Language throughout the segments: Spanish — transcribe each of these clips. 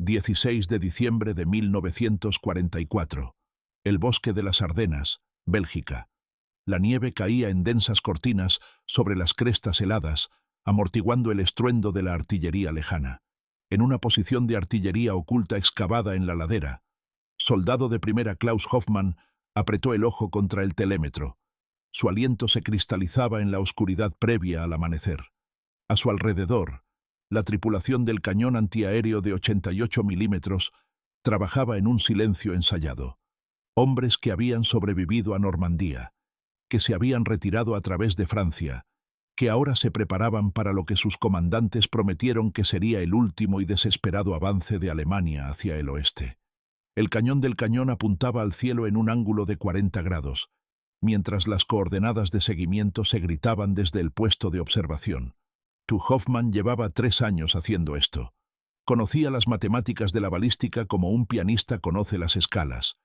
16 de diciembre de 1944. El bosque de las Ardenas, Bélgica. La nieve caía en densas cortinas sobre las crestas heladas, amortiguando el estruendo de la artillería lejana. En una posición de artillería oculta excavada en la ladera, soldado de primera Klaus Hoffmann apretó el ojo contra el telémetro. Su aliento se cristalizaba en la oscuridad previa al amanecer. A su alrededor, la tripulación del cañón antiaéreo de 88 milímetros trabajaba en un silencio ensayado. Hombres que habían sobrevivido a Normandía, que se habían retirado a través de Francia, que ahora se preparaban para lo que sus comandantes prometieron que sería el último y desesperado avance de Alemania hacia el oeste. El cañón del cañón apuntaba al cielo en un ángulo de 40 grados, mientras las coordenadas de seguimiento se gritaban desde el puesto de observación. Hoffmann llevaba 3 años haciendo esto. Conocía las matemáticas de la balística como un pianista conoce las escalas.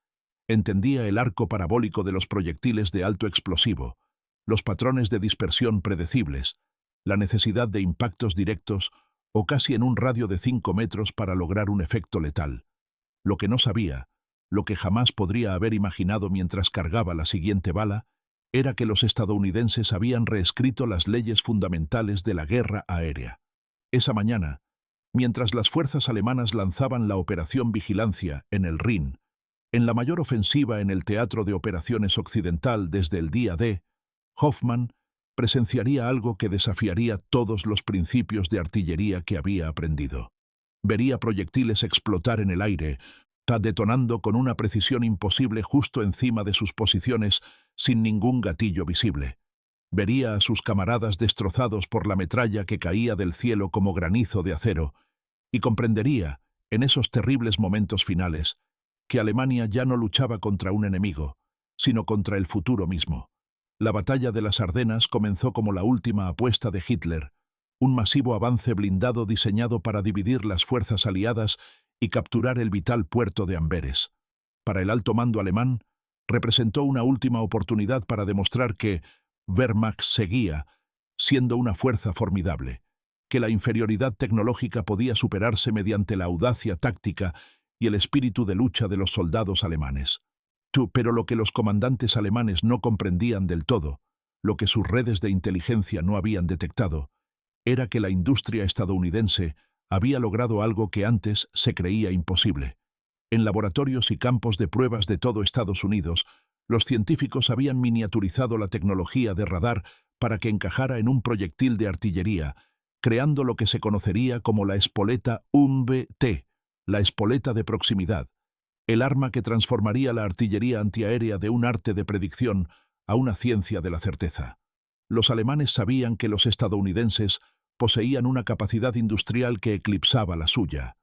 Entendía el arco parabólico de los proyectiles de alto explosivo, los patrones de dispersión predecibles, la necesidad de impactos directos o casi en un radio de 5 metros para lograr un efecto letal. Lo que no sabía, lo que jamás podría haber imaginado mientras cargaba la siguiente bala, era que los estadounidenses habían reescrito las leyes fundamentales de la guerra aérea. Esa mañana, mientras las fuerzas alemanas lanzaban la Operación Vigilancia en el Rin, en la mayor ofensiva en el teatro de operaciones occidental desde el día D, Hoffmann presenciaría algo que desafiaría todos los principios de artillería que había aprendido. Vería proyectiles explotar en el aire, detonando con una precisión imposible justo encima de sus posiciones sin ningún gatillo visible. Vería a sus camaradas destrozados por la metralla que caía del cielo como granizo de acero, y comprendería, en esos terribles momentos finales, que Alemania ya no luchaba contra un enemigo, sino contra el futuro mismo. La batalla de las Ardenas comenzó como la última apuesta de Hitler, un masivo avance blindado diseñado para dividir las fuerzas aliadas y capturar el vital puerto de Amberes. Para el alto mando alemán, representó una última oportunidad para demostrar que Wehrmacht seguía siendo una fuerza formidable, que la inferioridad tecnológica podía superarse mediante la audacia táctica y el espíritu de lucha de los soldados alemanes. Pero lo que los comandantes alemanes no comprendían del todo, lo que sus redes de inteligencia no habían detectado, era que la industria estadounidense había logrado algo que antes se creía imposible. En laboratorios y campos de pruebas de todo Estados Unidos, los científicos habían miniaturizado la tecnología de radar para que encajara en un proyectil de artillería, creando lo que se conocería como la espoleta UMB-T, la espoleta de proximidad, el arma que transformaría la artillería antiaérea de un arte de predicción a una ciencia de la certeza. Los alemanes sabían que los estadounidenses poseían una capacidad industrial que eclipsaba la suya.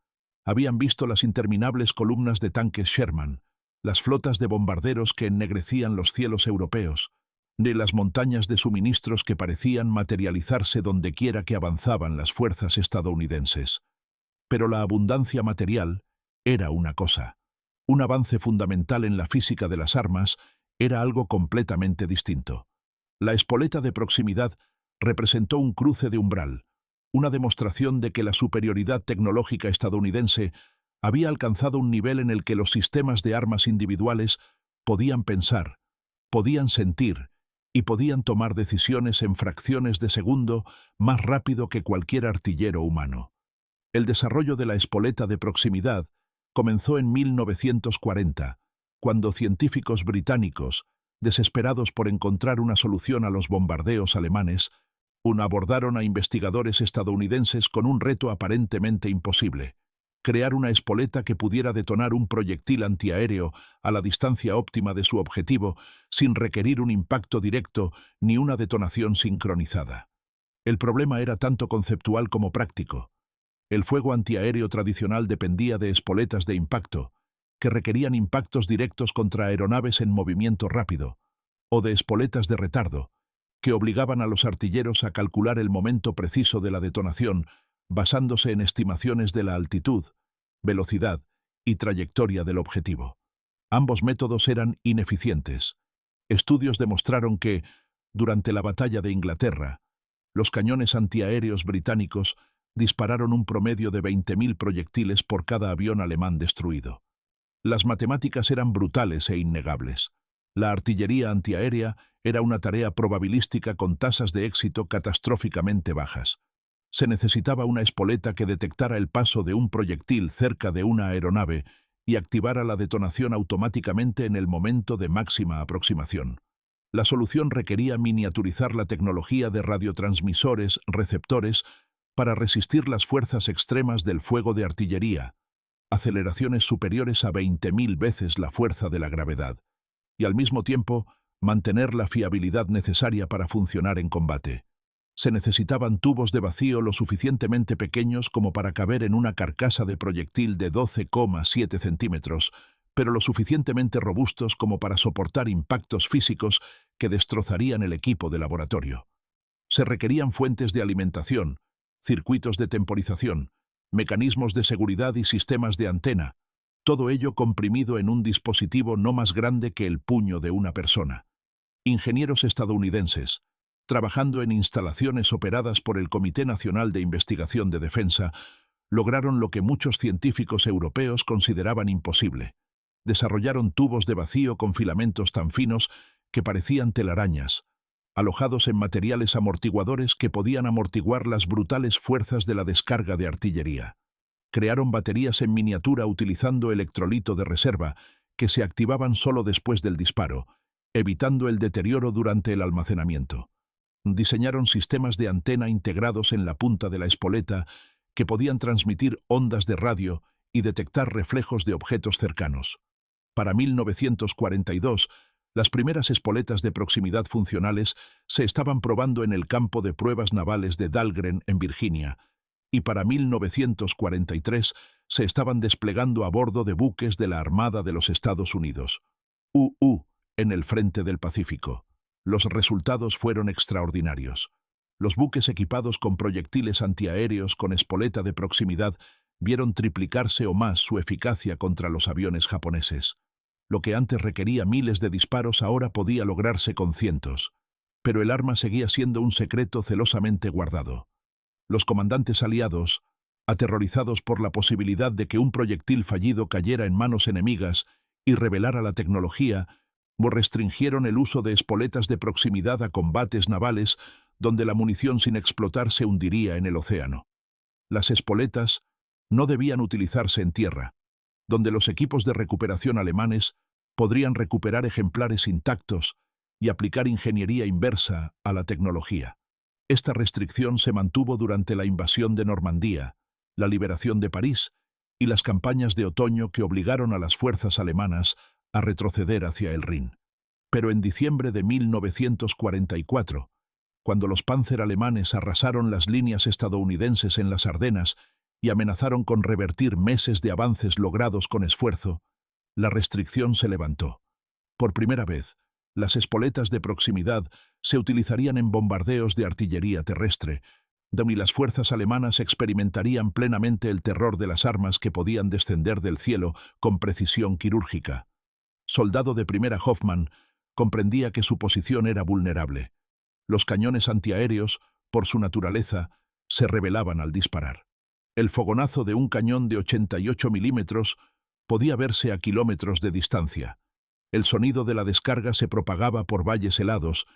Habían visto las interminables columnas de tanques Sherman, las flotas de bombarderos que ennegrecían los cielos europeos, de las montañas de suministros que parecían materializarse dondequiera que avanzaban las fuerzas estadounidenses. Pero la abundancia material era una cosa. Un avance fundamental en la física de las armas era algo completamente distinto. La espoleta de proximidad representó un cruce de umbral, una demostración de que la superioridad tecnológica estadounidense había alcanzado un nivel en el que los sistemas de armas individuales podían pensar, podían sentir y podían tomar decisiones en fracciones de segundo más rápido que cualquier artillero humano. El desarrollo de la espoleta de proximidad comenzó en 1940, cuando científicos británicos, desesperados por encontrar una solución a los bombardeos alemanes, abordaron a investigadores estadounidenses con un reto aparentemente imposible: crear una espoleta que pudiera detonar un proyectil antiaéreo a la distancia óptima de su objetivo sin requerir un impacto directo ni una detonación sincronizada. El problema era tanto conceptual como práctico. El fuego antiaéreo tradicional dependía de espoletas de impacto, que requerían impactos directos contra aeronaves en movimiento rápido, o de espoletas de retardo, que obligaban a los artilleros a calcular el momento preciso de la detonación basándose en estimaciones de la altitud, velocidad y trayectoria del objetivo. Ambos métodos eran ineficientes. Estudios demostraron que, durante la Batalla de Inglaterra, los cañones antiaéreos británicos Dispararon un promedio de 20.000 proyectiles por cada avión alemán destruido. Las matemáticas eran brutales e innegables. La artillería antiaérea era una tarea probabilística con tasas de éxito catastróficamente bajas. Se necesitaba una espoleta que detectara el paso de un proyectil cerca de una aeronave y activara la detonación automáticamente en el momento de máxima aproximación. La solución requería miniaturizar la tecnología de radiotransmisores, receptores, para resistir las fuerzas extremas del fuego de artillería, aceleraciones superiores a 20.000 veces la fuerza de la gravedad, y al mismo tiempo mantener la fiabilidad necesaria para funcionar en combate. Se necesitaban tubos de vacío lo suficientemente pequeños como para caber en una carcasa de proyectil de 12,7 centímetros, pero lo suficientemente robustos como para soportar impactos físicos que destrozarían el equipo de laboratorio. Se requerían fuentes de alimentación, circuitos de temporización, mecanismos de seguridad y sistemas de antena, todo ello comprimido en un dispositivo no más grande que el puño de una persona. Ingenieros estadounidenses, trabajando en instalaciones operadas por el Comité Nacional de Investigación de Defensa, lograron lo que muchos científicos europeos consideraban imposible. Desarrollaron tubos de vacío con filamentos tan finos que parecían telarañas, alojados en materiales amortiguadores que podían amortiguar las brutales fuerzas de la descarga de artillería. Crearon baterías en miniatura utilizando electrolito de reserva que se activaban solo después del disparo, evitando el deterioro durante el almacenamiento. Diseñaron sistemas de antena integrados en la punta de la espoleta que podían transmitir ondas de radio y detectar reflejos de objetos cercanos. Para 1942, las primeras espoletas de proximidad funcionales se estaban probando en el campo de pruebas navales de Dahlgren, en Virginia, y para 1943 se estaban desplegando a bordo de buques de la Armada de los Estados Unidos, en el frente del Pacífico. Los resultados fueron extraordinarios. Los buques equipados con proyectiles antiaéreos con espoleta de proximidad vieron triplicarse o más su eficacia contra los aviones japoneses. Lo que antes requería miles de disparos ahora podía lograrse con cientos. Pero el arma seguía siendo un secreto celosamente guardado. Los comandantes aliados, aterrorizados por la posibilidad de que un proyectil fallido cayera en manos enemigas y revelara la tecnología, restringieron el uso de espoletas de proximidad a combates navales donde la munición sin explotar se hundiría en el océano. Las espoletas no debían utilizarse en tierra, donde los equipos de recuperación alemanes podrían recuperar ejemplares intactos y aplicar ingeniería inversa a la tecnología. Esta restricción se mantuvo durante la invasión de Normandía, la liberación de París y las campañas de otoño que obligaron a las fuerzas alemanas a retroceder hacia el Rin. Pero en diciembre de 1944, cuando los Panzer alemanes arrasaron las líneas estadounidenses en las Ardenas y amenazaron con revertir meses de avances logrados con esfuerzo, la restricción se levantó. Por primera vez, las espoletas de proximidad se utilizarían en bombardeos de artillería terrestre, donde las fuerzas alemanas experimentarían plenamente el terror de las armas que podían descender del cielo con precisión quirúrgica. Soldado de primera Hoffmann comprendía que su posición era vulnerable. Los cañones antiaéreos, por su naturaleza, se rebelaban al disparar. El fogonazo de un cañón de 88 milímetros podía verse a kilómetros de distancia. El sonido de la descarga se propagaba por valles helados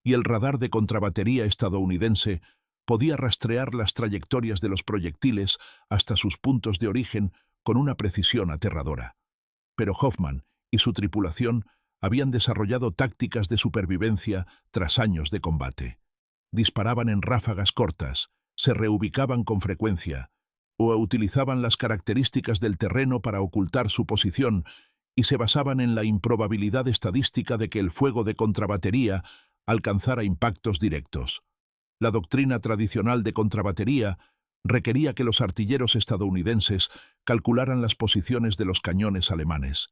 y el radar de contrabatería estadounidense podía rastrear las trayectorias de los proyectiles hasta sus puntos de origen con una precisión aterradora. Pero Hoffmann y su tripulación habían desarrollado tácticas de supervivencia tras años de combate. Disparaban en ráfagas cortas, se reubicaban con frecuencia, o utilizaban las características del terreno para ocultar su posición y se basaban en la improbabilidad estadística de que el fuego de contrabatería alcanzara impactos directos. La doctrina tradicional de contrabatería requería que los artilleros estadounidenses calcularan las posiciones de los cañones alemanes,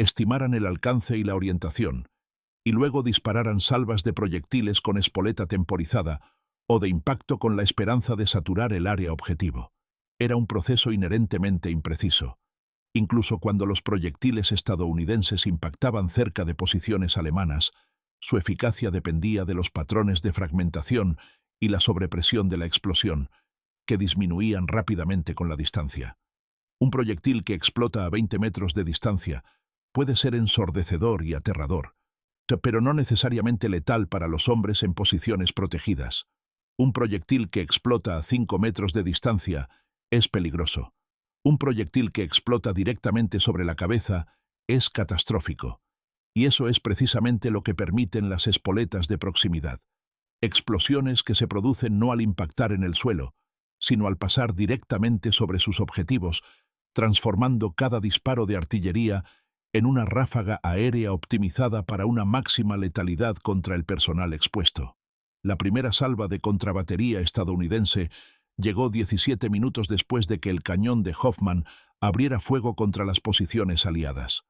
estimaran el alcance y la orientación, y luego dispararan salvas de proyectiles con espoleta temporizada o de impacto con la esperanza de saturar el área objetivo. Era un proceso inherentemente impreciso. Incluso cuando los proyectiles estadounidenses impactaban cerca de posiciones alemanas, su eficacia dependía de los patrones de fragmentación y la sobrepresión de la explosión, que disminuían rápidamente con la distancia. Un proyectil que explota a 20 metros de distancia puede ser ensordecedor y aterrador, pero no necesariamente letal para los hombres en posiciones protegidas. Un proyectil que explota a 5 metros de distancia es peligroso. Un proyectil que explota directamente sobre la cabeza es catastrófico. Y eso es precisamente lo que permiten las espoletas de proximidad. Explosiones que se producen no al impactar en el suelo, sino al pasar directamente sobre sus objetivos, transformando cada disparo de artillería en una ráfaga aérea optimizada para una máxima letalidad contra el personal expuesto. La primera salva de contrabatería estadounidense llegó 17 minutos después de que el cañón de Hoffman abriera fuego contra las posiciones aliadas.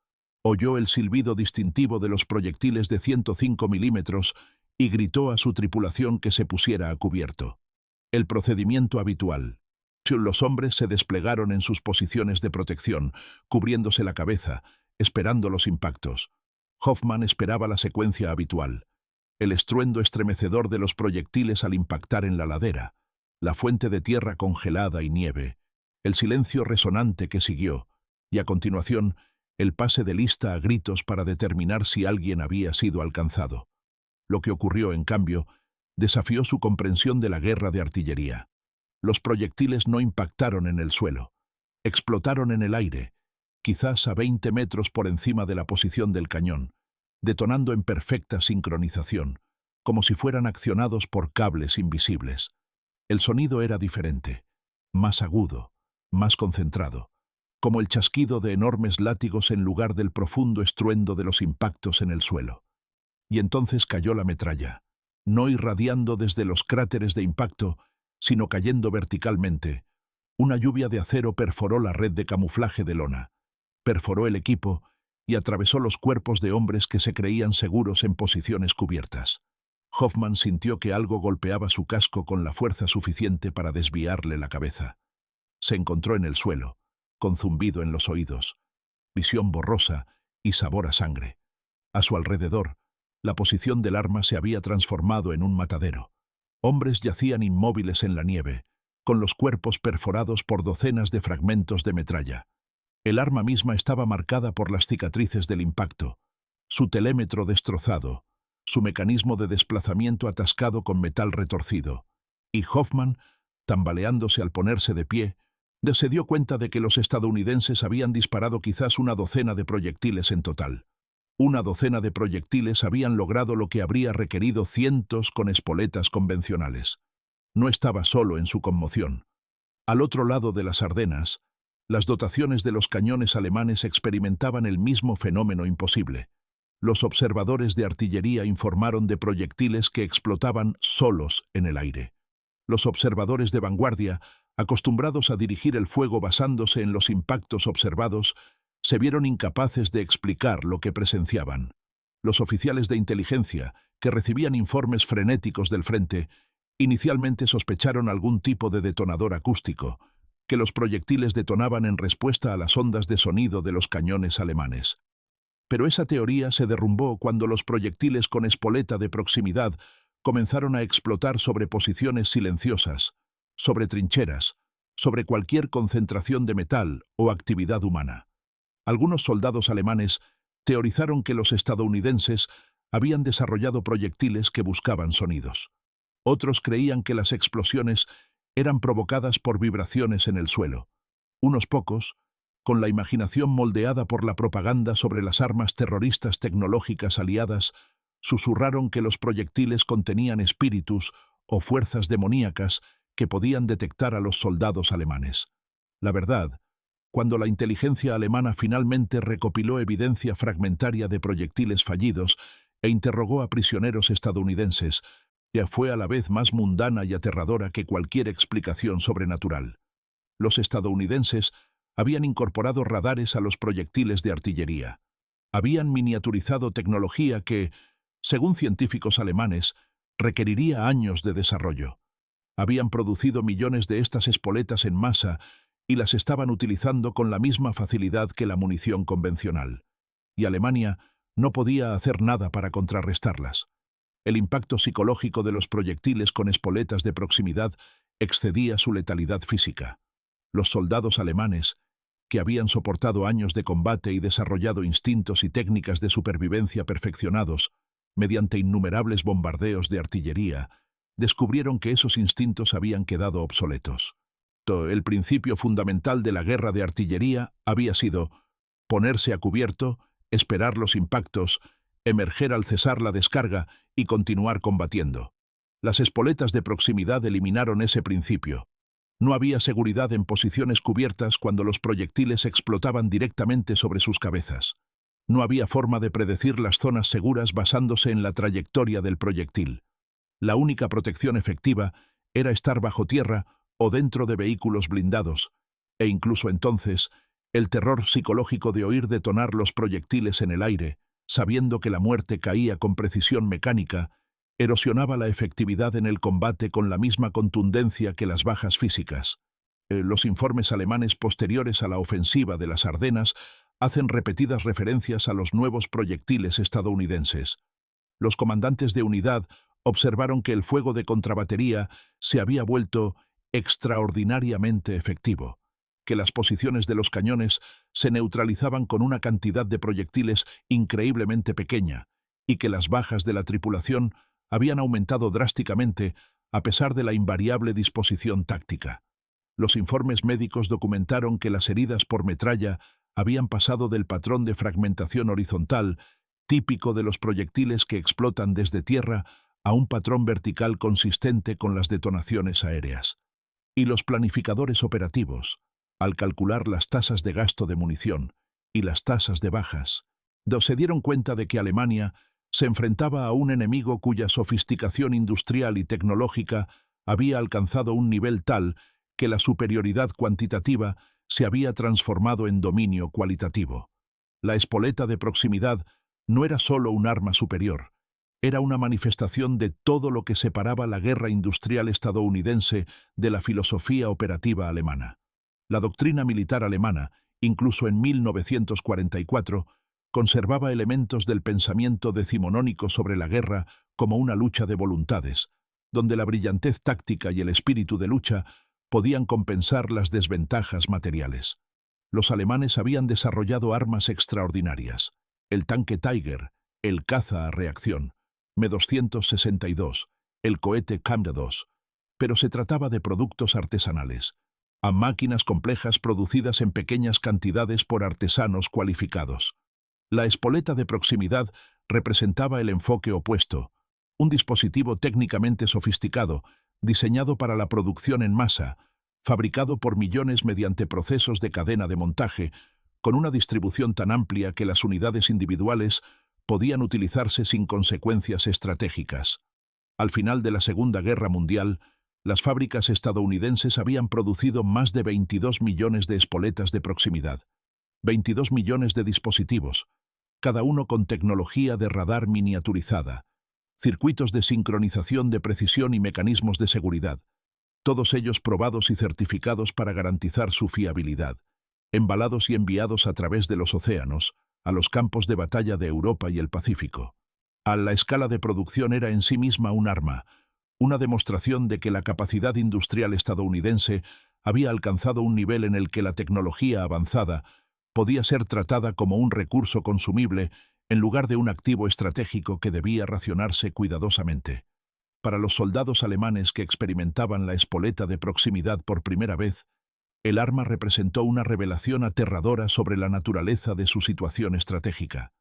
Oyó el silbido distintivo de los proyectiles de 105 milímetros y gritó a su tripulación que se pusiera a cubierto. El procedimiento habitual. Los hombres se desplegaron en sus posiciones de protección, cubriéndose la cabeza, esperando los impactos. Hoffman esperaba la secuencia habitual. El estruendo estremecedor de los proyectiles al impactar en la ladera, la fuente de tierra congelada y nieve, el silencio resonante que siguió, y a continuación, el pase de lista a gritos para determinar si alguien había sido alcanzado. Lo que ocurrió, en cambio, desafió su comprensión de la guerra de artillería. Los proyectiles no impactaron en el suelo, explotaron en el aire, quizás a 20 metros por encima de la posición del cañón, detonando en perfecta sincronización, como si fueran accionados por cables invisibles. El sonido era diferente, más agudo, más concentrado, como el chasquido de enormes látigos en lugar del profundo estruendo de los impactos en el suelo. Y entonces cayó la metralla, no irradiando desde los cráteres de impacto, sino cayendo verticalmente. Una lluvia de acero perforó la red de camuflaje de lona, perforó el equipo y atravesó los cuerpos de hombres que se creían seguros en posiciones cubiertas. Hoffman sintió que algo golpeaba su casco con la fuerza suficiente para desviarle la cabeza. Se encontró en el suelo, con zumbido en los oídos, visión borrosa y sabor a sangre. A su alrededor, la posición del arma se había transformado en un matadero. Hombres yacían inmóviles en la nieve, con los cuerpos perforados por docenas de fragmentos de metralla. El arma misma estaba marcada por las cicatrices del impacto, su telémetro destrozado, su mecanismo de desplazamiento atascado con metal retorcido. Y Hoffman, tambaleándose al ponerse de pie, se dio cuenta de que los estadounidenses habían disparado quizás una docena de proyectiles en total. Una docena de proyectiles habían logrado lo que habría requerido cientos con espoletas convencionales. No estaba solo en su conmoción. Al otro lado de las Ardenas, las dotaciones de los cañones alemanes experimentaban el mismo fenómeno imposible. Los observadores de artillería informaron de proyectiles que explotaban solos en el aire. Los observadores de vanguardia, acostumbrados a dirigir el fuego basándose en los impactos observados, se vieron incapaces de explicar lo que presenciaban. Los oficiales de inteligencia, que recibían informes frenéticos del frente, inicialmente sospecharon algún tipo de detonador acústico, que los proyectiles detonaban en respuesta a las ondas de sonido de los cañones alemanes. Pero esa teoría se derrumbó cuando los proyectiles con espoleta de proximidad comenzaron a explotar sobre posiciones silenciosas, sobre trincheras, sobre cualquier concentración de metal o actividad humana. Algunos soldados alemanes teorizaron que los estadounidenses habían desarrollado proyectiles que buscaban sonidos. Otros creían que las explosiones eran provocadas por vibraciones en el suelo. Unos pocos, con la imaginación moldeada por la propaganda sobre las armas terroristas tecnológicas aliadas, susurraron que los proyectiles contenían espíritus o fuerzas demoníacas que podían detectar a los soldados alemanes. La verdad, cuando la inteligencia alemana finalmente recopiló evidencia fragmentaria de proyectiles fallidos e interrogó a prisioneros estadounidenses, ya fue a la vez más mundana y aterradora que cualquier explicación sobrenatural. Los estadounidenses habían incorporado radares a los proyectiles de artillería. Habían miniaturizado tecnología que, según científicos alemanes, requeriría años de desarrollo. Habían producido millones de estas espoletas en masa y las estaban utilizando con la misma facilidad que la munición convencional. Y Alemania no podía hacer nada para contrarrestarlas. El impacto psicológico de los proyectiles con espoletas de proximidad excedía su letalidad física. Los soldados alemanes, que habían soportado años de combate y desarrollado instintos y técnicas de supervivencia perfeccionados, mediante innumerables bombardeos de artillería, descubrieron que esos instintos habían quedado obsoletos. El principio fundamental de la guerra de artillería había sido ponerse a cubierto, esperar los impactos, emerger al cesar la descarga y continuar combatiendo. Las espoletas de proximidad eliminaron ese principio. No había seguridad en posiciones cubiertas cuando los proyectiles explotaban directamente sobre sus cabezas. No había forma de predecir las zonas seguras basándose en la trayectoria del proyectil. La única protección efectiva era estar bajo tierra o dentro de vehículos blindados, e incluso entonces, el terror psicológico de oír detonar los proyectiles en el aire, sabiendo que la muerte caía con precisión mecánica, erosionaba la efectividad en el combate con la misma contundencia que las bajas físicas. Los informes alemanes posteriores a la ofensiva de las Ardenas hacen repetidas referencias a los nuevos proyectiles estadounidenses. Los comandantes de unidad observaron que el fuego de contrabatería se había vuelto extraordinariamente efectivo, que las posiciones de los cañones se neutralizaban con una cantidad de proyectiles increíblemente pequeña y que las bajas de la tripulación habían aumentado drásticamente a pesar de la invariable disposición táctica. Los informes médicos documentaron que las heridas por metralla habían pasado del patrón de fragmentación horizontal, típico de los proyectiles que explotan desde tierra, a un patrón vertical consistente con las detonaciones aéreas. Y los planificadores operativos, al calcular las tasas de gasto de munición y las tasas de bajas, se dieron cuenta de que Alemania se enfrentaba a un enemigo cuya sofisticación industrial y tecnológica había alcanzado un nivel tal que la superioridad cuantitativa se había transformado en dominio cualitativo. La espoleta de proximidad no era solo un arma superior, era una manifestación de todo lo que separaba la guerra industrial estadounidense de la filosofía operativa alemana. La doctrina militar alemana, incluso en 1944, conservaba elementos del pensamiento decimonónico sobre la guerra como una lucha de voluntades, donde la brillantez táctica y el espíritu de lucha podían compensar las desventajas materiales. Los alemanes habían desarrollado armas extraordinarias: el tanque Tiger, el caza a reacción, Me-262, el cohete Kampf-2, pero se trataba de productos artesanales, a máquinas complejas producidas en pequeñas cantidades por artesanos cualificados. La espoleta de proximidad representaba el enfoque opuesto, un dispositivo técnicamente sofisticado, diseñado para la producción en masa, fabricado por millones mediante procesos de cadena de montaje, con una distribución tan amplia que las unidades individuales podían utilizarse sin consecuencias estratégicas. Al final de la Segunda Guerra Mundial, las fábricas estadounidenses habían producido más de 22 millones de espoletas de proximidad, 22 millones de dispositivos, cada uno con tecnología de radar miniaturizada, circuitos de sincronización de precisión y mecanismos de seguridad, todos ellos probados y certificados para garantizar su fiabilidad, embalados y enviados a través de los océanos, a los campos de batalla de Europa y el Pacífico. A la escala de producción era en sí misma un arma, una demostración de que la capacidad industrial estadounidense había alcanzado un nivel en el que la tecnología avanzada podía ser tratada como un recurso consumible en lugar de un activo estratégico que debía racionarse cuidadosamente. Para los soldados alemanes que experimentaban la espoleta de proximidad por primera vez, el arma representó una revelación aterradora sobre la naturaleza de su situación estratégica.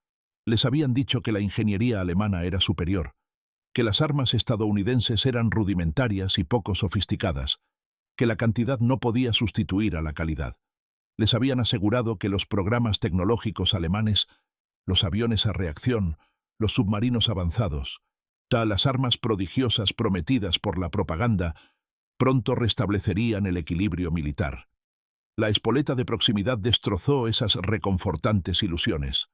Les habían dicho que la ingeniería alemana era superior, que las armas estadounidenses eran rudimentarias y poco sofisticadas, que la cantidad no podía sustituir a la calidad. Les habían asegurado que los programas tecnológicos alemanes, los aviones a reacción, los submarinos avanzados, las armas prodigiosas prometidas por la propaganda, pronto restablecerían el equilibrio militar. La espoleta de proximidad destrozó esas reconfortantes ilusiones.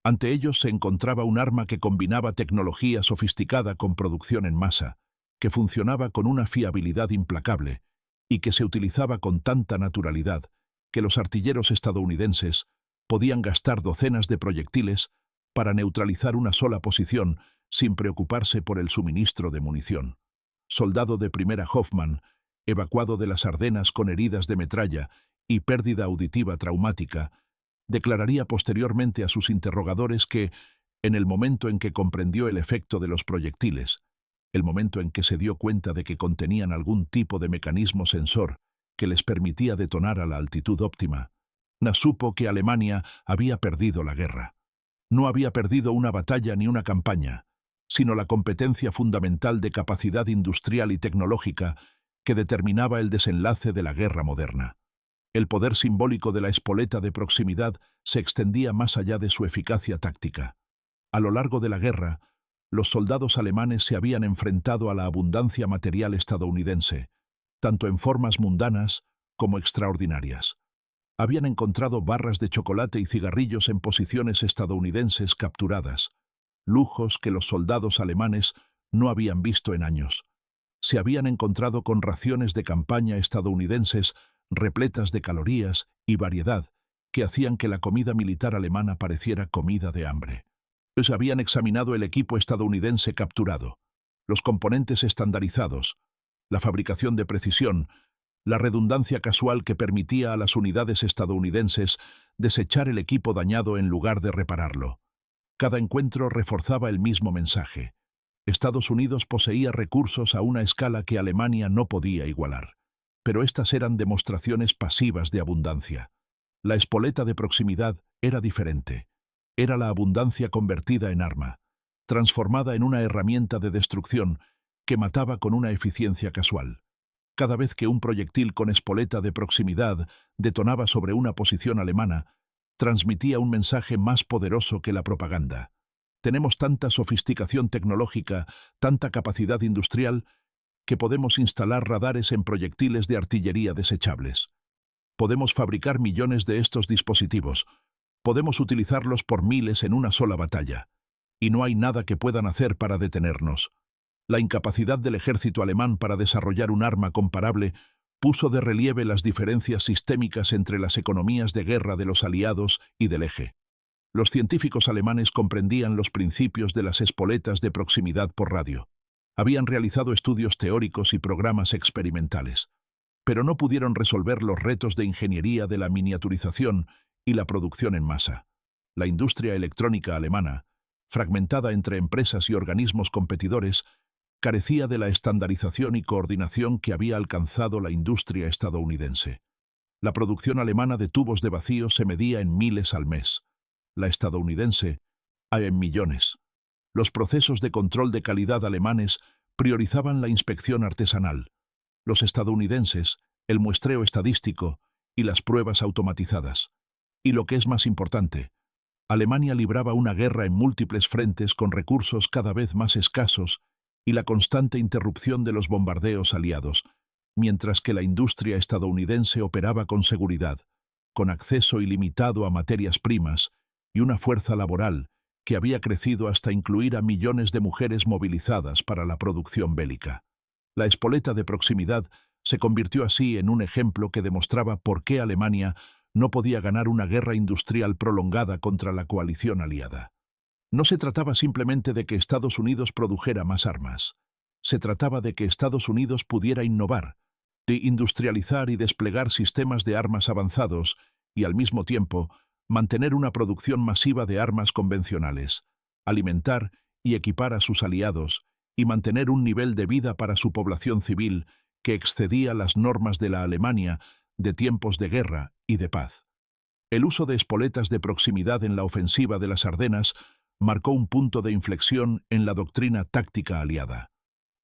Ante ellos se encontraba un arma que combinaba tecnología sofisticada con producción en masa, que funcionaba con una fiabilidad implacable y que se utilizaba con tanta naturalidad que los artilleros estadounidenses podían gastar docenas de proyectiles para neutralizar una sola posición sin preocuparse por el suministro de munición. Soldado de primera Hoffmann, evacuado de las Ardenas con heridas de metralla y pérdida auditiva traumática, declararía posteriormente a sus interrogadores que, en el momento en que comprendió el efecto de los proyectiles, el momento en que se dio cuenta de que contenían algún tipo de mecanismo sensor que les permitía detonar a la altitud óptima, supo que Alemania había perdido la guerra. No había perdido una batalla ni una campaña, sino la competencia fundamental de capacidad industrial y tecnológica que determinaba el desenlace de la guerra moderna. El poder simbólico de la espoleta de proximidad se extendía más allá de su eficacia táctica. A lo largo de la guerra, los soldados alemanes se habían enfrentado a la abundancia material estadounidense, tanto en formas mundanas como extraordinarias. Habían encontrado barras de chocolate y cigarrillos en posiciones estadounidenses capturadas, lujos que los soldados alemanes no habían visto en años. Se habían encontrado con raciones de campaña estadounidenses repletas de calorías y variedad que hacían que la comida militar alemana pareciera comida de hambre. Habían examinado el equipo estadounidense capturado, los componentes estandarizados, la fabricación de precisión, la redundancia casual que permitía a las unidades estadounidenses desechar el equipo dañado en lugar de repararlo. Cada encuentro reforzaba el mismo mensaje. Estados Unidos poseía recursos a una escala que Alemania no podía igualar. Pero estas eran demostraciones pasivas de abundancia. La espoleta de proximidad era diferente. Era la abundancia convertida en arma, transformada en una herramienta de destrucción que mataba con una eficiencia casual. Cada vez que un proyectil con espoleta de proximidad detonaba sobre una posición alemana, transmitía un mensaje más poderoso que la propaganda. Tenemos tanta sofisticación tecnológica, tanta capacidad industrial, que podemos instalar radares en proyectiles de artillería desechables. Podemos fabricar millones de estos dispositivos. Podemos utilizarlos por miles en una sola batalla. Y no hay nada que puedan hacer para detenernos. La incapacidad del ejército alemán para desarrollar un arma comparable puso de relieve las diferencias sistémicas entre las economías de guerra de los aliados y del eje. Los científicos alemanes comprendían los principios de las espoletas de proximidad por radio. Habían realizado estudios teóricos y programas experimentales, pero no pudieron resolver los retos de ingeniería de la miniaturización y la producción en masa. La industria electrónica alemana, fragmentada entre empresas y organismos competidores, carecía de la estandarización y coordinación que había alcanzado la industria estadounidense. La producción alemana de tubos de vacío se medía en miles al mes, la estadounidense en millones. Los procesos de control de calidad alemanes priorizaban la inspección artesanal, los estadounidenses, el muestreo estadístico y las pruebas automatizadas. Y lo que es más importante, Alemania libraba una guerra en múltiples frentes con recursos cada vez más escasos y la constante interrupción de los bombardeos aliados, mientras que la industria estadounidense operaba con seguridad, con acceso ilimitado a materias primas y una fuerza laboral que había crecido hasta incluir a millones de mujeres movilizadas para la producción bélica. La espoleta de proximidad se convirtió así en un ejemplo que demostraba por qué Alemania no podía ganar una guerra industrial prolongada contra la coalición aliada. No se trataba simplemente de que Estados Unidos produjera más armas. Se trataba de que Estados Unidos pudiera innovar, de industrializar y desplegar sistemas de armas avanzados y, al mismo tiempo, mantener una producción masiva de armas convencionales, alimentar y equipar a sus aliados y mantener un nivel de vida para su población civil que excedía las normas de la Alemania de tiempos de guerra y de paz. El uso de espoletas de proximidad en la ofensiva de las Ardenas marcó un punto de inflexión en la doctrina táctica aliada.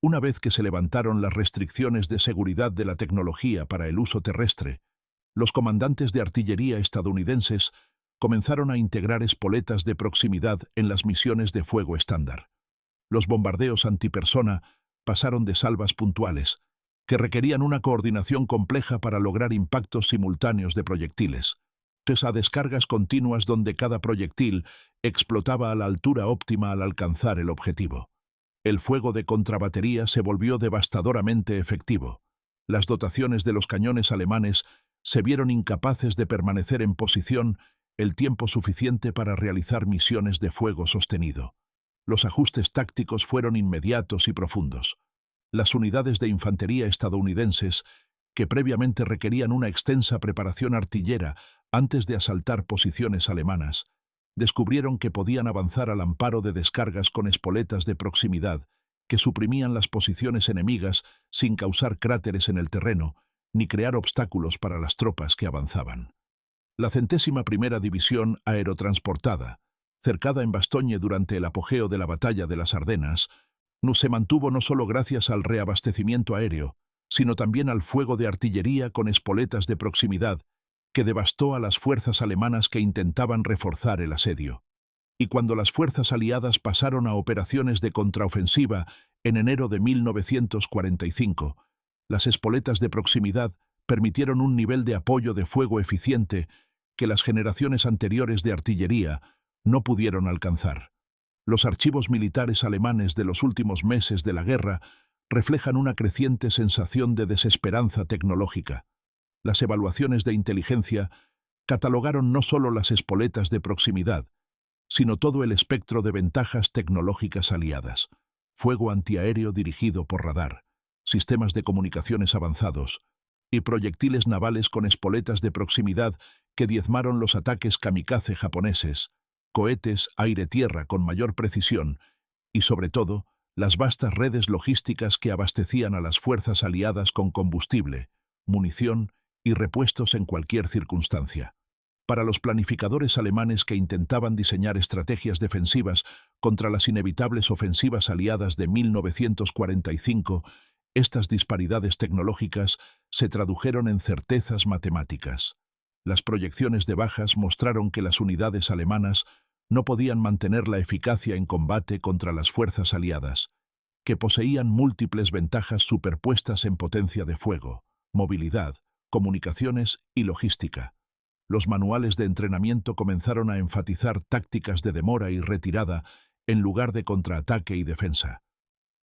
Una vez que se levantaron las restricciones de seguridad de la tecnología para el uso terrestre, los comandantes de artillería estadounidenses comenzaron a integrar espoletas de proximidad en las misiones de fuego estándar. Los bombardeos antipersona pasaron de salvas puntuales, que requerían una coordinación compleja para lograr impactos simultáneos de proyectiles, a descargas continuas donde cada proyectil explotaba a la altura óptima al alcanzar el objetivo. El fuego de contrabatería se volvió devastadoramente efectivo. Las dotaciones de los cañones alemanes se vieron incapaces de permanecer en posición el tiempo suficiente para realizar misiones de fuego sostenido. Los ajustes tácticos fueron inmediatos y profundos. Las unidades de infantería estadounidenses, que previamente requerían una extensa preparación artillera antes de asaltar posiciones alemanas, descubrieron que podían avanzar al amparo de descargas con espoletas de proximidad que suprimían las posiciones enemigas sin causar cráteres en el terreno ni crear obstáculos para las tropas que avanzaban. La 101ª División Aerotransportada, cercada en Bastogne durante el apogeo de la Batalla de las Ardenas, se mantuvo no solo gracias al reabastecimiento aéreo, sino también al fuego de artillería con espoletas de proximidad que devastó a las fuerzas alemanas que intentaban reforzar el asedio. Y cuando las fuerzas aliadas pasaron a operaciones de contraofensiva en enero de 1945, las espoletas de proximidad permitieron un nivel de apoyo de fuego eficiente que las generaciones anteriores de artillería no pudieron alcanzar. Los archivos militares alemanes de los últimos meses de la guerra reflejan una creciente sensación de desesperanza tecnológica. Las evaluaciones de inteligencia catalogaron no solo las espoletas de proximidad, sino todo el espectro de ventajas tecnológicas aliadas: fuego antiaéreo dirigido por radar, sistemas de comunicaciones avanzados y proyectiles navales con espoletas de proximidad que diezmaron los ataques kamikaze japoneses, cohetes aire-tierra con mayor precisión y, sobre todo, las vastas redes logísticas que abastecían a las fuerzas aliadas con combustible, munición y repuestos en cualquier circunstancia. Para los planificadores alemanes que intentaban diseñar estrategias defensivas contra las inevitables ofensivas aliadas de 1945, estas disparidades tecnológicas se tradujeron en certezas matemáticas. Las proyecciones de bajas mostraron que las unidades alemanas no podían mantener la eficacia en combate contra las fuerzas aliadas, que poseían múltiples ventajas superpuestas en potencia de fuego, movilidad, comunicaciones y logística. Los manuales de entrenamiento comenzaron a enfatizar tácticas de demora y retirada en lugar de contraataque y defensa.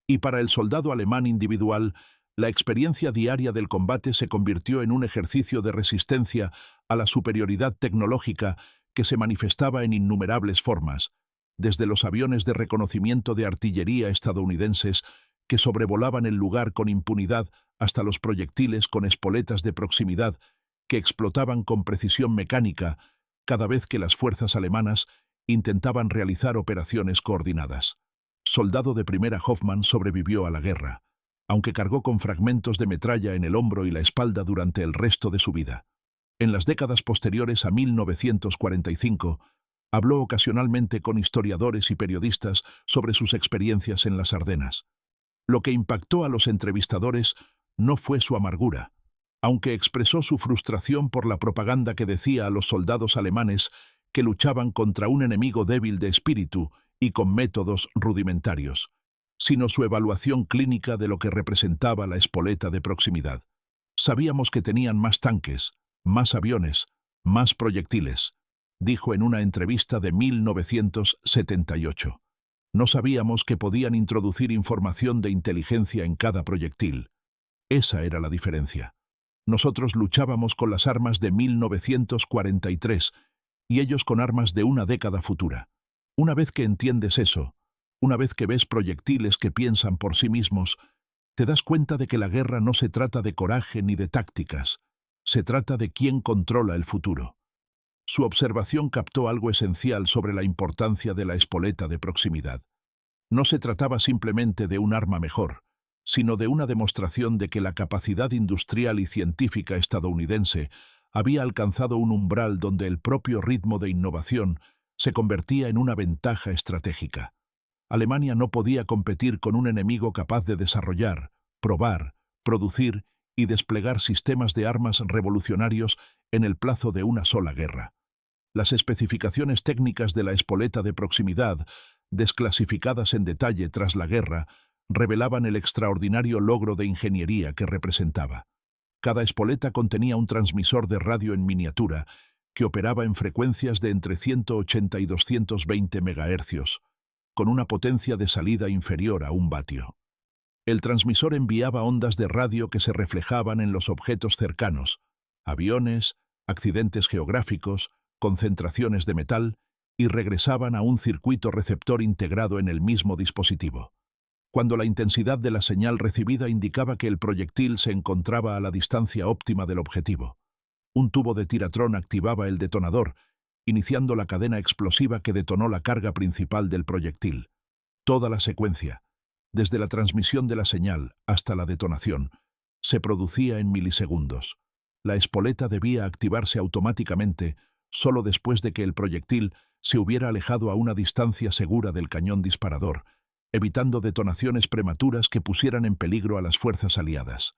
Y para el soldado alemán individual, la experiencia diaria del combate se convirtió en un ejercicio de resistencia a la superioridad tecnológica que se manifestaba en innumerables formas, desde los aviones de reconocimiento de artillería estadounidenses que sobrevolaban el lugar con impunidad hasta los proyectiles con espoletas de proximidad que explotaban con precisión mecánica cada vez que las fuerzas alemanas intentaban realizar operaciones coordinadas. Soldado de primera Hoffmann sobrevivió a la guerra, aunque cargó con fragmentos de metralla en el hombro y la espalda durante el resto de su vida. En las décadas posteriores a 1945, habló ocasionalmente con historiadores y periodistas sobre sus experiencias en las Ardenas. Lo que impactó a los entrevistadores no fue su amargura, aunque expresó su frustración por la propaganda que decía a los soldados alemanes que luchaban contra un enemigo débil de espíritu y con métodos rudimentarios, sino su evaluación clínica de lo que representaba la espoleta de proximidad. Sabíamos que tenían más tanques, más aviones, más proyectiles, dijo en una entrevista de 1978. No sabíamos que podían introducir información de inteligencia en cada proyectil. Esa era la diferencia. Nosotros luchábamos con las armas de 1943 y ellos con armas de una década futura. Una vez que entiendes eso, una vez que ves proyectiles que piensan por sí mismos, te das cuenta de que la guerra no se trata de coraje ni de tácticas, se trata de quién controla el futuro. Su observación captó algo esencial sobre la importancia de la espoleta de proximidad. No se trataba simplemente de un arma mejor, sino de una demostración de que la capacidad industrial y científica estadounidense había alcanzado un umbral donde el propio ritmo de innovación se convertía en una ventaja estratégica. Alemania no podía competir con un enemigo capaz de desarrollar, probar, producir y desplegar sistemas de armas revolucionarios en el plazo de una sola guerra. Las especificaciones técnicas de la espoleta de proximidad, desclasificadas en detalle tras la guerra, revelaban el extraordinario logro de ingeniería que representaba. Cada espoleta contenía un transmisor de radio en miniatura que operaba en frecuencias de entre 180 y 220 MHz, con una potencia de salida inferior a 1 vatio. El transmisor enviaba ondas de radio que se reflejaban en los objetos cercanos, aviones, accidentes geográficos, concentraciones de metal, y regresaban a un circuito receptor integrado en el mismo dispositivo. cuando la intensidad de la señal recibida indicaba que el proyectil se encontraba a la distancia óptima del objetivo. Un tubo de tiratrón activaba el detonador, iniciando la cadena explosiva que detonó la carga principal del proyectil. Toda la secuencia, desde la transmisión de la señal hasta la detonación, se producía en milisegundos. La espoleta debía activarse automáticamente solo después de que el proyectil se hubiera alejado a una distancia segura del cañón disparador, evitando detonaciones prematuras que pusieran en peligro a las fuerzas aliadas.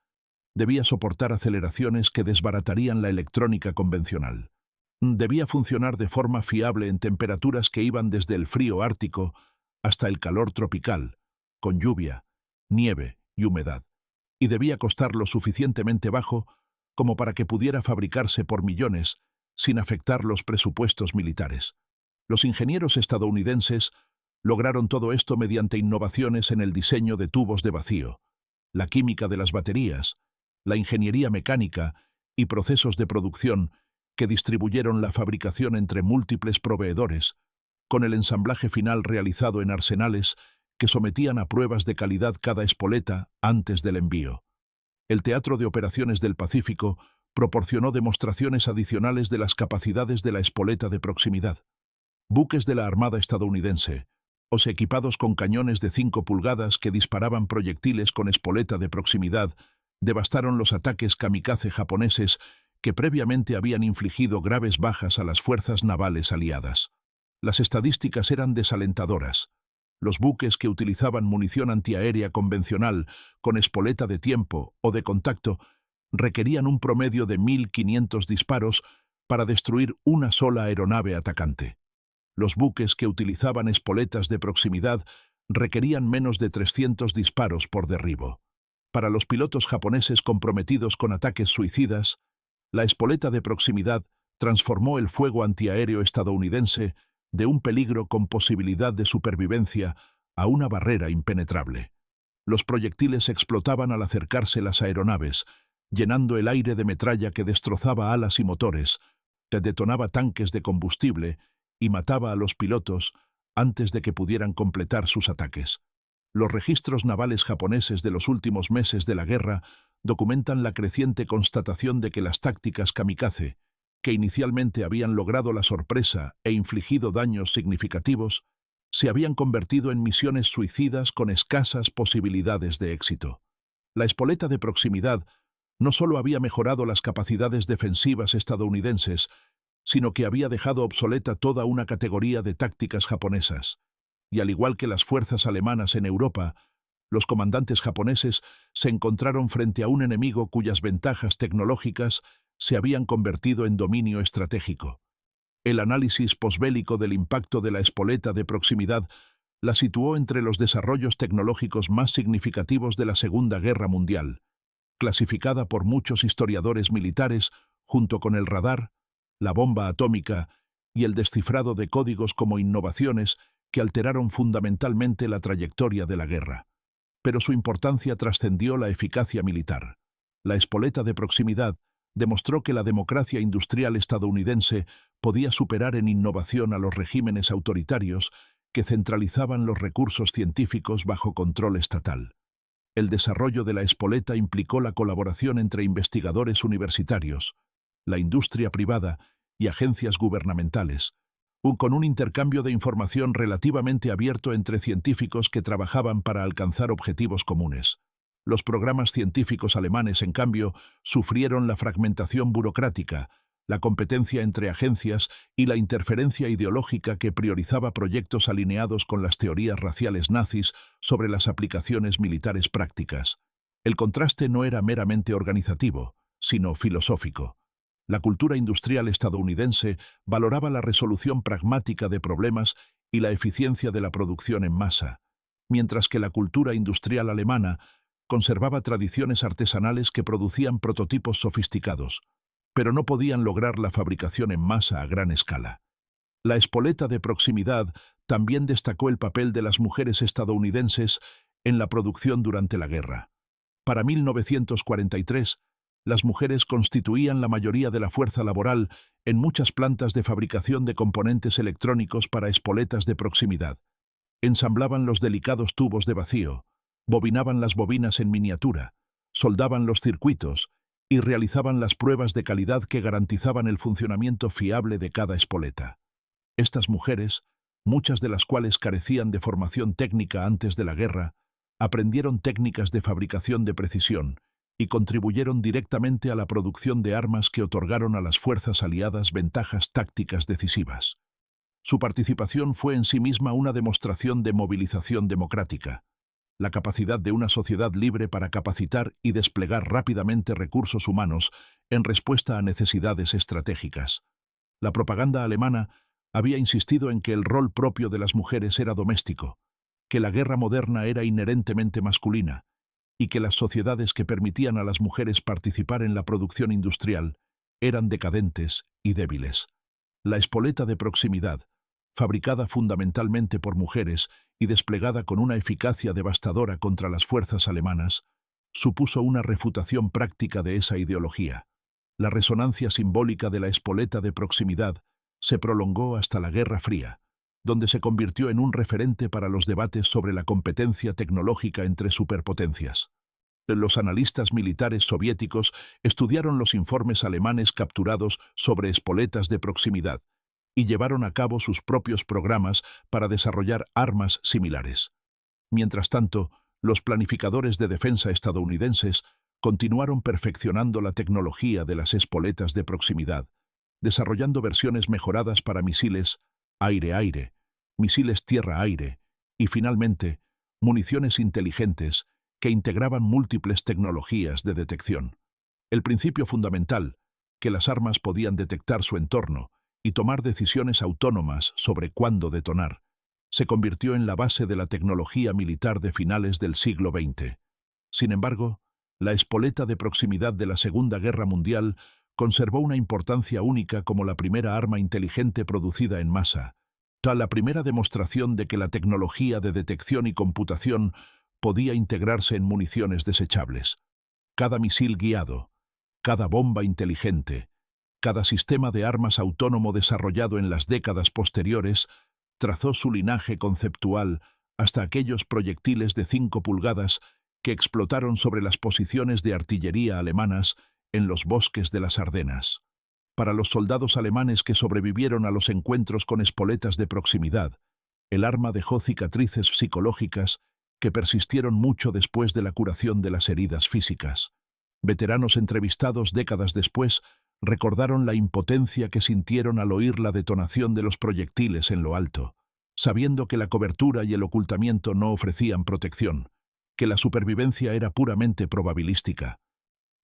Debía soportar aceleraciones que desbaratarían la electrónica convencional. Debía funcionar de forma fiable en temperaturas que iban desde el frío ártico hasta el calor tropical, con lluvia, nieve y humedad, y debía costar lo suficientemente bajo como para que pudiera fabricarse por millones sin afectar los presupuestos militares. Los ingenieros estadounidenses lograron todo esto mediante innovaciones en el diseño de tubos de vacío, la química de las baterías, la ingeniería mecánica y procesos de producción que distribuyeron la fabricación entre múltiples proveedores, con el ensamblaje final realizado en arsenales que sometían a pruebas de calidad cada espoleta antes del envío. El Teatro de Operaciones del Pacífico proporcionó demostraciones adicionales de las capacidades de la espoleta de proximidad. Buques de la Armada estadounidense, equipados con cañones de 5 pulgadas que disparaban proyectiles con espoleta de proximidad, devastaron los ataques kamikaze japoneses que previamente habían infligido graves bajas a las fuerzas navales aliadas. Las estadísticas eran desalentadoras. Los buques que utilizaban munición antiaérea convencional con espoleta de tiempo o de contacto requerían un promedio de 1.500 disparos para destruir una sola aeronave atacante. Los buques que utilizaban espoletas de proximidad requerían menos de 300 disparos por derribo. Para los pilotos japoneses comprometidos con ataques suicidas, la espoleta de proximidad transformó el fuego antiaéreo estadounidense de un peligro con posibilidad de supervivencia a una barrera impenetrable. Los proyectiles explotaban al acercarse las aeronaves, llenando el aire de metralla que destrozaba alas y motores, que detonaba tanques de combustible y mataba a los pilotos antes de que pudieran completar sus ataques. Los registros navales japoneses de los últimos meses de la guerra documentan la creciente constatación de que las tácticas kamikaze, que inicialmente habían logrado la sorpresa e infligido daños significativos, se habían convertido en misiones suicidas con escasas posibilidades de éxito. La espoleta de proximidad no solo había mejorado las capacidades defensivas estadounidenses, sino que había dejado obsoleta toda una categoría de tácticas japonesas. Y al igual que las fuerzas alemanas en Europa, los comandantes japoneses se encontraron frente a un enemigo cuyas ventajas tecnológicas se habían convertido en dominio estratégico. El análisis posbélico del impacto de la espoleta de proximidad la situó entre los desarrollos tecnológicos más significativos de la Segunda Guerra Mundial, clasificada por muchos historiadores militares junto con el radar, la bomba atómica y el descifrado de códigos como innovaciones que alteraron fundamentalmente la trayectoria de la guerra. Pero su importancia trascendió la eficacia militar. La espoleta de proximidad demostró que la democracia industrial estadounidense podía superar en innovación a los regímenes autoritarios que centralizaban los recursos científicos bajo control estatal. El desarrollo de la espoleta implicó la colaboración entre investigadores universitarios, la industria privada y agencias gubernamentales, con un intercambio de información relativamente abierto entre científicos que trabajaban para alcanzar objetivos comunes. Los programas científicos alemanes, en cambio, sufrieron la fragmentación burocrática, la competencia entre agencias y la interferencia ideológica que priorizaba proyectos alineados con las teorías raciales nazis sobre las aplicaciones militares prácticas. El contraste no era meramente organizativo, sino filosófico. La cultura industrial estadounidense valoraba la resolución pragmática de problemas y la eficiencia de la producción en masa, mientras que la cultura industrial alemana conservaba tradiciones artesanales que producían prototipos sofisticados, pero no podían lograr la fabricación en masa a gran escala. La espoleta de proximidad también destacó el papel de las mujeres estadounidenses en la producción durante la guerra. Para 1943, las mujeres constituían la mayoría de la fuerza laboral en muchas plantas de fabricación de componentes electrónicos para espoletas de proximidad. Ensamblaban los delicados tubos de vacío, Bobinaban las bobinas en miniatura, soldaban los circuitos y realizaban las pruebas de calidad que garantizaban el funcionamiento fiable de cada espoleta. Estas mujeres, muchas de las cuales carecían de formación técnica antes de la guerra, aprendieron técnicas de fabricación de precisión y contribuyeron directamente a la producción de armas que otorgaron a las fuerzas aliadas ventajas tácticas decisivas. Su participación fue en sí misma una demostración de movilización democrática, la capacidad de una sociedad libre para capacitar y desplegar rápidamente recursos humanos en respuesta a necesidades estratégicas. La propaganda alemana había insistido en que el rol propio de las mujeres era doméstico, que la guerra moderna era inherentemente masculina y que las sociedades que permitían a las mujeres participar en la producción industrial eran decadentes y débiles. La espoleta de proximidad, fabricada fundamentalmente por mujeres y desplegada con una eficacia devastadora contra las fuerzas alemanas, supuso una refutación práctica de esa ideología. La resonancia simbólica de la espoleta de proximidad se prolongó hasta la Guerra Fría, donde se convirtió en un referente para los debates sobre la competencia tecnológica entre superpotencias. Los analistas militares soviéticos estudiaron los informes alemanes capturados sobre espoletas de proximidad y llevaron a cabo sus propios programas para desarrollar armas similares. Mientras tanto, los planificadores de defensa estadounidenses continuaron perfeccionando la tecnología de las espoletas de proximidad, desarrollando versiones mejoradas para misiles aire-aire, misiles tierra-aire y, finalmente, municiones inteligentes que integraban múltiples tecnologías de detección. El principio fundamental, que las armas podían detectar su entorno y tomar decisiones autónomas sobre cuándo detonar, se convirtió en la base de la tecnología militar de finales del siglo XX. Sin embargo, la espoleta de proximidad de la Segunda Guerra Mundial conservó una importancia única como la primera arma inteligente producida en masa, la primera demostración de que la tecnología de detección y computación podía integrarse en municiones desechables. Cada misil guiado, cada bomba inteligente, cada sistema de armas autónomo desarrollado en las décadas posteriores trazó su linaje conceptual hasta aquellos proyectiles de 5 pulgadas que explotaron sobre las posiciones de artillería alemanas en los bosques de las Ardenas. Para los soldados alemanes que sobrevivieron a los encuentros con espoletas de proximidad, el arma dejó cicatrices psicológicas que persistieron mucho después de la curación de las heridas físicas. Veteranos entrevistados décadas después recordaron la impotencia que sintieron al oír la detonación de los proyectiles en lo alto, sabiendo que la cobertura y el ocultamiento no ofrecían protección, que la supervivencia era puramente probabilística.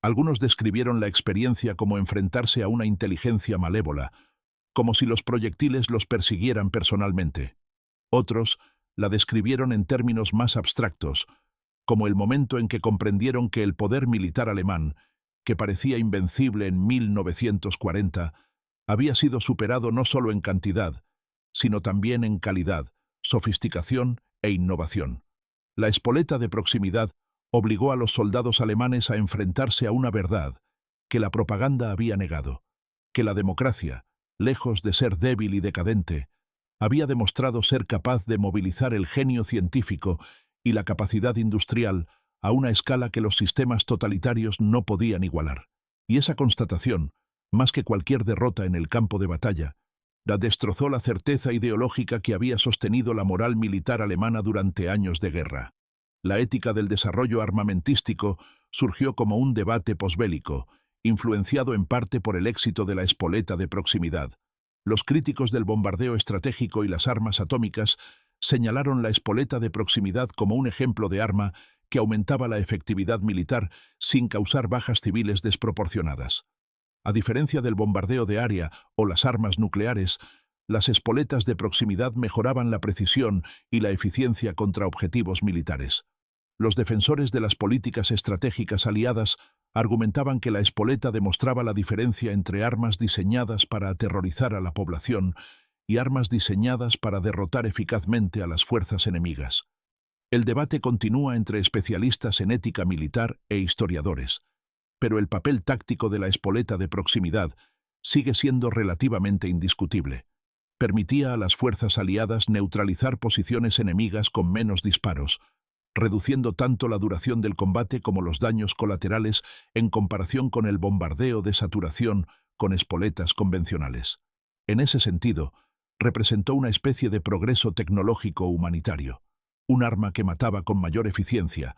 Algunos describieron la experiencia como enfrentarse a una inteligencia malévola, como si los proyectiles los persiguieran personalmente. Otros la describieron en términos más abstractos, como el momento en que comprendieron que el poder militar alemán, que parecía invencible en 1940, había sido superado no solo en cantidad, sino también en calidad, sofisticación e innovación. La espoleta de proximidad obligó a los soldados alemanes a enfrentarse a una verdad que la propaganda había negado, que la democracia, lejos de ser débil y decadente, había demostrado ser capaz de movilizar el genio científico y la capacidad industrial a una escala que los sistemas totalitarios no podían igualar. Y esa constatación, más que cualquier derrota en el campo de batalla, la destrozó la certeza ideológica que había sostenido la moral militar alemana durante años de guerra. La ética del desarrollo armamentístico surgió como un debate posbélico, influenciado en parte por el éxito de la espoleta de proximidad. Los críticos del bombardeo estratégico y las armas atómicas señalaron la espoleta de proximidad como un ejemplo de arma que aumentaba la efectividad militar sin causar bajas civiles desproporcionadas. A diferencia del bombardeo de área o las armas nucleares, las espoletas de proximidad mejoraban la precisión y la eficiencia contra objetivos militares. Los defensores de las políticas estratégicas aliadas argumentaban que la espoleta demostraba la diferencia entre armas diseñadas para aterrorizar a la población y armas diseñadas para derrotar eficazmente a las fuerzas enemigas. El debate continúa entre especialistas en ética militar e historiadores, pero el papel táctico de la espoleta de proximidad sigue siendo relativamente indiscutible. Permitía a las fuerzas aliadas neutralizar posiciones enemigas con menos disparos, reduciendo tanto la duración del combate como los daños colaterales en comparación con el bombardeo de saturación con espoletas convencionales. En ese sentido, representó una especie de progreso tecnológico humanitario, un arma que mataba con mayor eficiencia,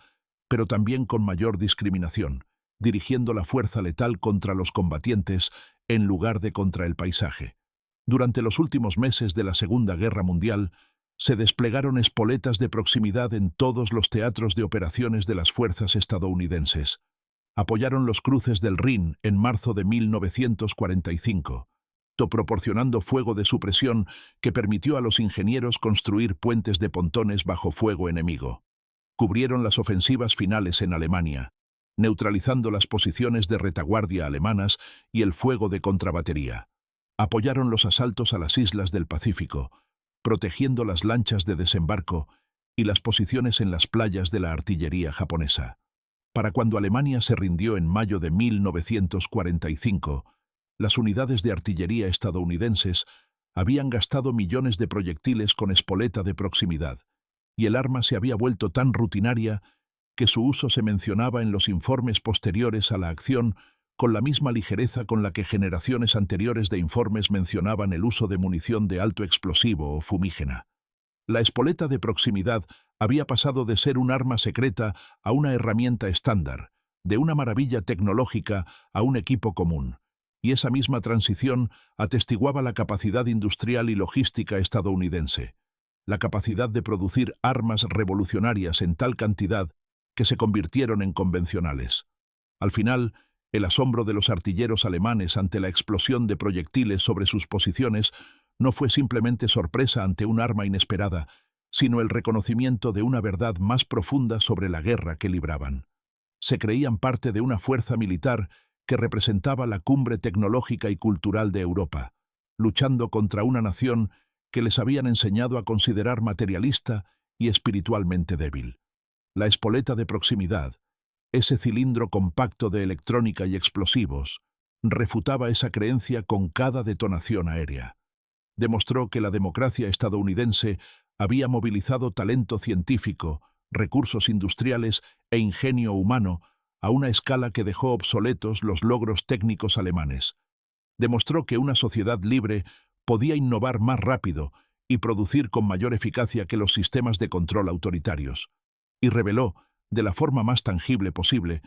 pero también con mayor discriminación, dirigiendo la fuerza letal contra los combatientes en lugar de contra el paisaje. Durante los últimos meses de la Segunda Guerra Mundial, se desplegaron espoletas de proximidad en todos los teatros de operaciones de las fuerzas estadounidenses. Apoyaron los cruces del Rin en marzo de 1945, proporcionando fuego de supresión que permitió a los ingenieros construir puentes de pontones bajo fuego enemigo. Cubrieron las ofensivas finales en Alemania, neutralizando las posiciones de retaguardia alemanas y el fuego de contrabatería. Apoyaron los asaltos a las islas del Pacífico, protegiendo las lanchas de desembarco y las posiciones en las playas de la artillería japonesa. Para cuando Alemania se rindió en mayo de 1945, las unidades de artillería estadounidenses habían gastado millones de proyectiles con espoleta de proximidad, y el arma se había vuelto tan rutinaria que su uso se mencionaba en los informes posteriores a la acción con la misma ligereza con la que generaciones anteriores de informes mencionaban el uso de munición de alto explosivo o fumígena. La espoleta de proximidad había pasado de ser un arma secreta a una herramienta estándar, de una maravilla tecnológica a un equipo común, y esa misma transición atestiguaba la capacidad industrial y logística estadounidense, la capacidad de producir armas revolucionarias en tal cantidad que se convirtieron en convencionales. Al final, el asombro de los artilleros alemanes ante la explosión de proyectiles sobre sus posiciones no fue simplemente sorpresa ante un arma inesperada, sino el reconocimiento de una verdad más profunda sobre la guerra que libraban. Se creían parte de una fuerza militar que representaba la cumbre tecnológica y cultural de Europa, luchando contra una nación que les habían enseñado a considerar materialista y espiritualmente débil. La espoleta de proximidad, ese cilindro compacto de electrónica y explosivos, refutaba esa creencia con cada detonación aérea. Demostró que la democracia estadounidense había movilizado talento científico, recursos industriales e ingenio humano a una escala que dejó obsoletos los logros técnicos alemanes. Demostró que una sociedad libre podía innovar más rápido y producir con mayor eficacia que los sistemas de control autoritarios. Y reveló, de la forma más tangible posible,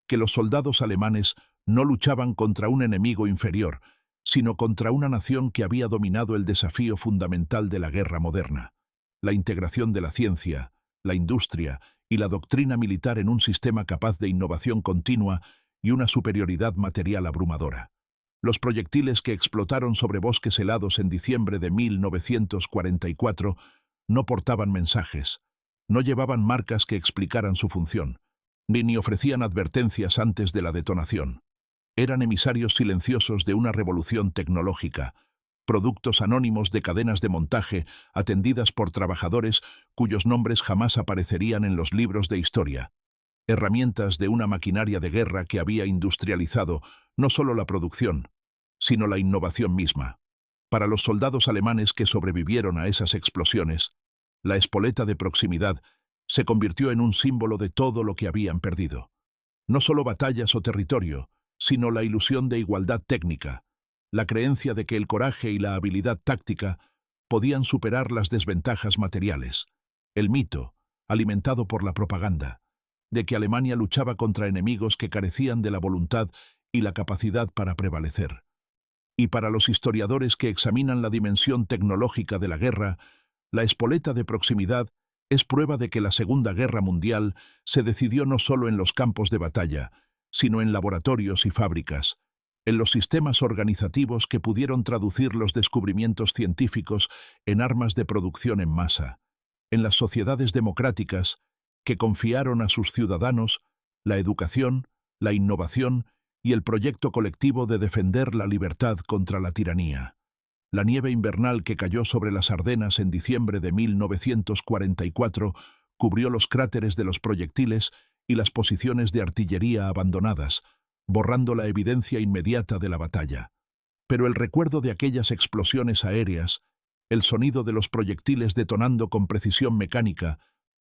que los soldados alemanes no luchaban contra un enemigo inferior, sino contra una nación que había dominado el desafío fundamental de la guerra moderna: la integración de la ciencia, la industria y la doctrina militar en un sistema capaz de innovación continua y una superioridad material abrumadora. Los proyectiles que explotaron sobre bosques helados en diciembre de 1944 no portaban mensajes, no llevaban marcas que explicaran su función, ni ofrecían advertencias antes de la detonación. Eran emisarios silenciosos de una revolución tecnológica, productos anónimos de cadenas de montaje atendidas por trabajadores cuyos nombres jamás aparecerían en los libros de historia, herramientas de una maquinaria de guerra que había industrializado no solo la producción, sino la innovación misma. Para los soldados alemanes que sobrevivieron a esas explosiones, la espoleta de proximidad se convirtió en un símbolo de todo lo que habían perdido. No solo batallas o territorio, sino la ilusión de igualdad técnica, la creencia de que el coraje y la habilidad táctica podían superar las desventajas materiales, el mito, alimentado por la propaganda, de que Alemania luchaba contra enemigos que carecían de la voluntad y la capacidad para prevalecer. Y para los historiadores que examinan la dimensión tecnológica de la guerra, la espoleta de proximidad es prueba de que la Segunda Guerra Mundial se decidió no solo en los campos de batalla, sino en laboratorios y fábricas, en los sistemas organizativos que pudieron traducir los descubrimientos científicos en armas de producción en masa, en las sociedades democráticas que confiaron a sus ciudadanos la educación, la innovación y el proyecto colectivo de defender la libertad contra la tiranía. La nieve invernal que cayó sobre las Ardenas en diciembre de 1944 cubrió los cráteres de los proyectiles y las posiciones de artillería abandonadas, borrando la evidencia inmediata de la batalla. Pero el recuerdo de aquellas explosiones aéreas, el sonido de los proyectiles detonando con precisión mecánica,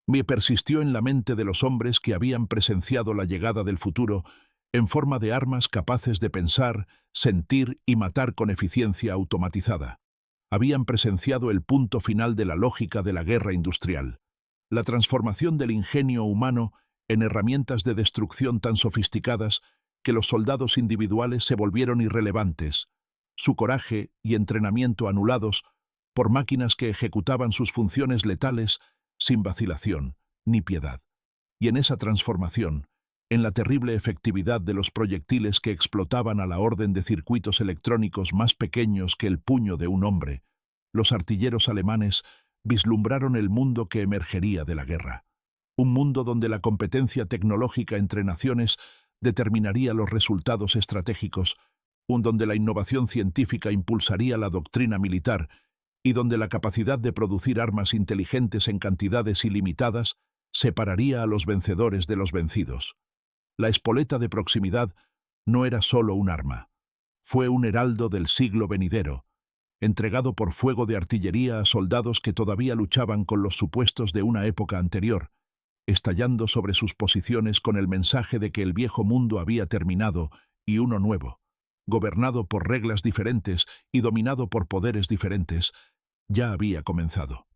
Me persistió en la mente de los hombres que habían presenciado la llegada del futuro en forma de armas capaces de pensar, sentir y matar con eficiencia automatizada. Habían presenciado el punto final de la lógica de la guerra industrial, la transformación del ingenio humano en herramientas de destrucción tan sofisticadas que los soldados individuales se volvieron irrelevantes, su coraje y entrenamiento anulados por máquinas que ejecutaban sus funciones letales sin vacilación ni piedad. Y en esa transformación, en la terrible efectividad de los proyectiles que explotaban a la orden de circuitos electrónicos más pequeños que el puño de un hombre, los artilleros alemanes vislumbraron el mundo que emergería de la guerra. Un mundo donde la competencia tecnológica entre naciones determinaría los resultados estratégicos, donde la innovación científica impulsaría la doctrina militar y donde la capacidad de producir armas inteligentes en cantidades ilimitadas separaría a los vencedores de los vencidos. La espoleta de proximidad no era solo un arma, fue un heraldo del siglo venidero, entregado por fuego de artillería a soldados que todavía luchaban con los supuestos de una época anterior, estallando sobre sus posiciones con el mensaje de que el viejo mundo había terminado y uno nuevo, gobernado por reglas diferentes y dominado por poderes diferentes, ya había comenzado.